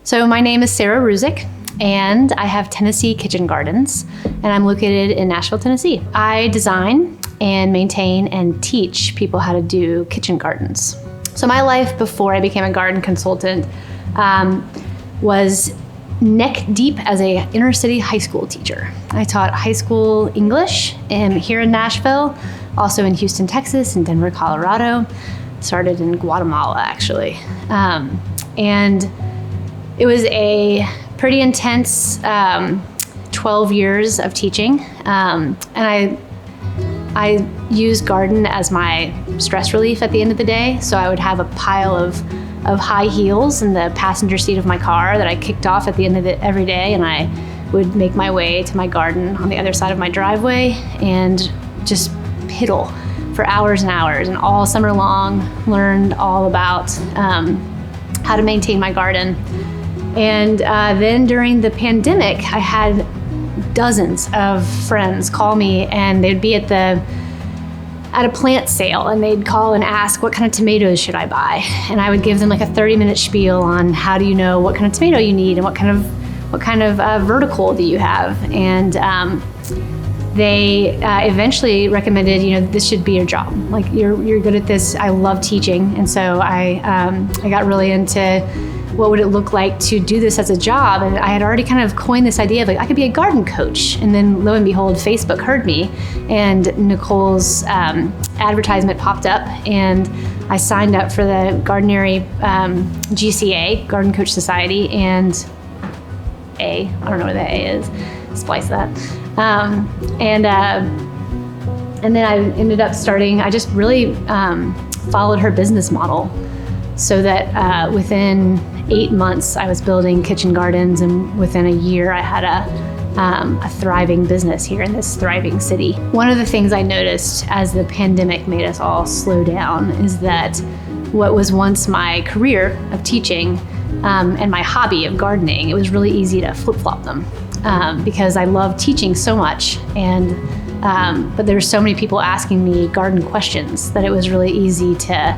So my name is Sarah Ruzic, and I have Tennessee Kitchen Gardens, and I'm located in Nashville, Tennessee. I design and maintain and teach people how to do kitchen gardens. So my life before I became a garden consultant was neck deep as a inner city high school teacher. I taught high school English here in Nashville, also in Houston, Texas, and Denver, Colorado. Started in Guatemala, actually. And it was a pretty intense 12 years of teaching. And I used garden as my stress relief at the end of the day. So I would have a pile of high heels in the passenger seat of my car that I kicked off at the end of it every day, and I would make my way to my garden on the other side of my driveway and just piddle for hours and hours. And all summer long, learned all about how to maintain my garden. And then during the pandemic, I had dozens of friends call me, and they'd be at a plant sale, and they'd call and ask, what kind of tomatoes should I buy? And I would give them like a 30-minute spiel on how do you know what kind of tomato you need and what kind of vertical do you have. And they eventually recommended, this should be your job. Like you're good at this. I love teaching, and so I got really into what would it look like to do this as a job. And I had already kind of coined this idea of I could be a garden coach. And then lo and behold, Facebook heard me, and Nicole's advertisement popped up, and I signed up for the Gardenary GCA, Garden Coach Society, and I don't know where the A is, splice that. And then I ended up I just really followed her business model, so that within 8 months I was building kitchen gardens, and within a year I had a thriving business here in this thriving city. One of the things I noticed as the pandemic made us all slow down is that what was once my career of teaching and my hobby of gardening, it was really easy to flip-flop them because I love teaching so much, but there were so many people asking me garden questions that it was really easy to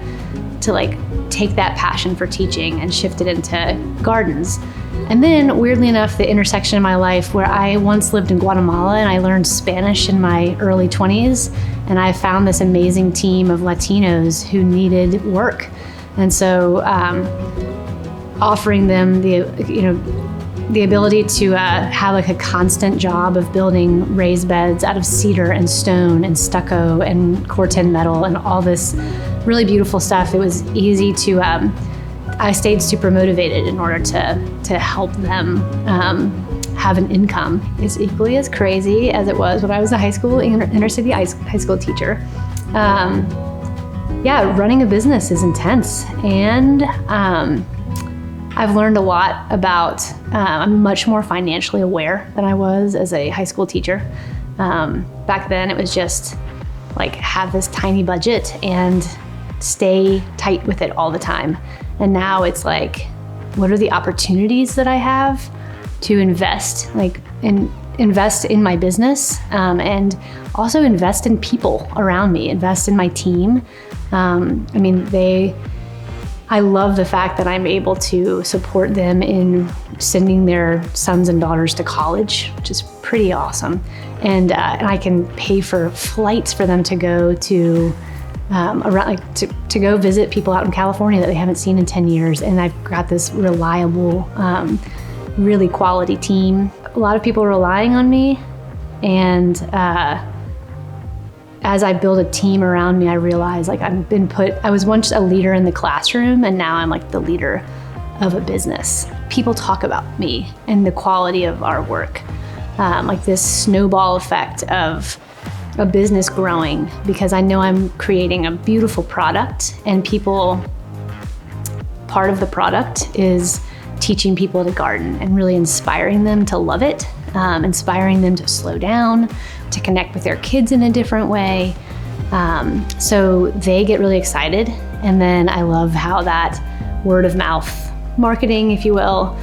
take that passion for teaching and shift it into gardens. And then, weirdly enough, the intersection in my life where I once lived in Guatemala and I learned Spanish in my early 20s, and I found this amazing team of Latinos who needed work. And so offering them the ability to have a constant job of building raised beds out of cedar and stone and stucco and Corten metal and all this really beautiful stuff. It was easy to, I stayed super motivated in order to help them have an income. It's equally as crazy as it was when I was a high school, inner city high school teacher. Running a business is intense, and I've learned a lot about, I'm much more financially aware than I was as a high school teacher. Back then it was just have this tiny budget and stay tight with it all the time. And now it's what are the opportunities that I have to invest, invest in my business, and also invest in people around me, invest in my team. I love the fact that I'm able to support them in sending their sons and daughters to college, which is pretty awesome. And I can pay for flights for them to go to to go visit people out in California that they haven't seen in 10 years. And I've got this reliable, really quality team. A lot of people are relying on me, and as I build a team around me, I realize I was once a leader in the classroom, and now I'm the leader of a business. People talk about me and the quality of our work, this snowball effect of a business growing, because I know I'm creating a beautiful product, and part of the product is teaching people to garden and really inspiring them to love it, inspiring them to slow down, to connect with their kids in a different way. So they get really excited. And then I love how that word of mouth marketing, if you will,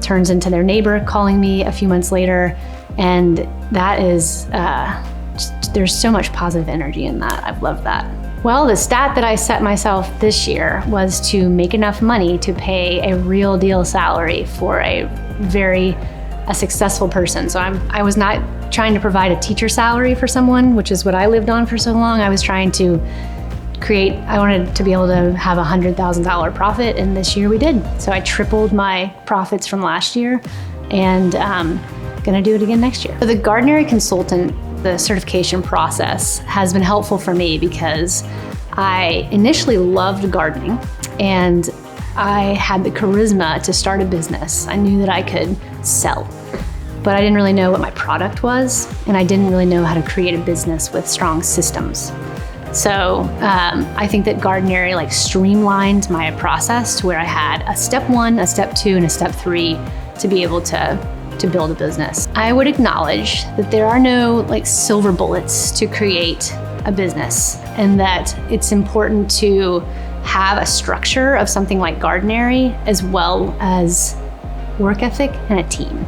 turns into their neighbor calling me a few months later. And that is, there's so much positive energy in that. I've loved that. Well, the stat that I set myself this year was to make enough money to pay a real deal salary for a successful person. So I was not trying to provide a teacher salary for someone, which is what I lived on for so long. I was trying to I wanted to be able to have a $100,000 profit, and this year we did. So I tripled my profits from last year, and gonna do it again next year. So the Gardenary Consultant, the certification process, has been helpful for me because I initially loved gardening, and I had the charisma to start a business. I knew that I could sell, but I didn't really know what my product was, and I didn't really know how to create a business with strong systems. So I think that Gardenary streamlined my process to where I had a step 1, a step 2, and a step 3 to be able to build a business. I would acknowledge that there are no silver bullets to create a business, and that it's important to have a structure of something like Gardenary as well as work ethic and a team.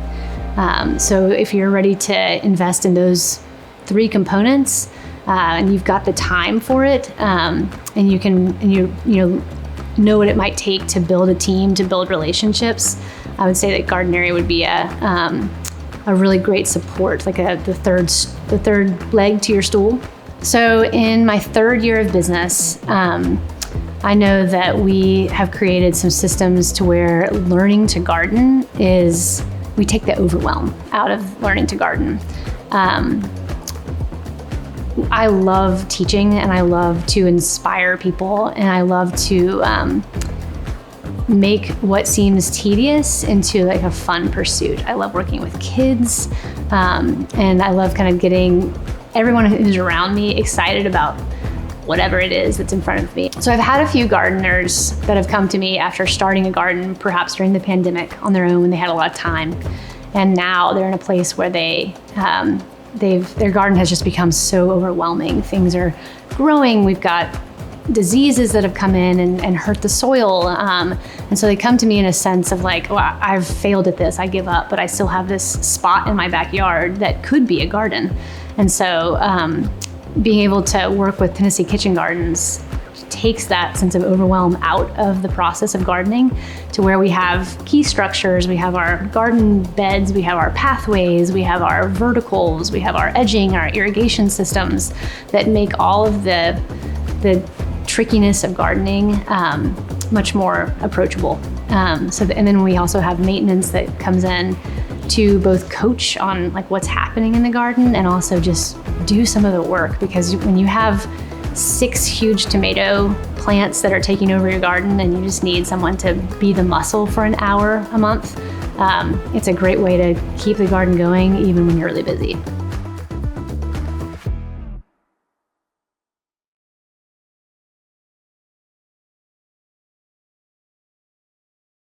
So if you're ready to invest in those 3 components, and you've got the time for it, and you know what it might take to build a team, to build relationships, I would say that Gardenary would be a really great support, the third leg to your stool. So in my 3rd year of business, I know that we have created some systems to where learning to garden we take the overwhelm out of learning to garden. I love teaching, and I love to inspire people, and I love to make what seems tedious into a fun pursuit. I love working with kids, and I love kind of getting everyone who's around me excited about whatever it is that's in front of me. So I've had a few gardeners that have come to me after starting a garden, perhaps during the pandemic, on their own when they had a lot of time, and now they're in a place where their garden has just become so overwhelming. Things are growing. We've got diseases that have come in and hurt the soil. And so they come to me in a sense of I've failed at this, I give up, but I still have this spot in my backyard that could be a garden. And so being able to work with Tennessee Kitchen Gardens takes that sense of overwhelm out of the process of gardening, to where we have key structures, we have our garden beds, we have our pathways, we have our verticals, we have our edging, our irrigation systems that make all of the trickiness of gardening much more approachable. And then we also have maintenance that comes in to both coach on what's happening in the garden, and also just do some of the work, because when you have 6 huge tomato plants that are taking over your garden and you just need someone to be the muscle for an hour a month, it's a great way to keep the garden going even when you're really busy.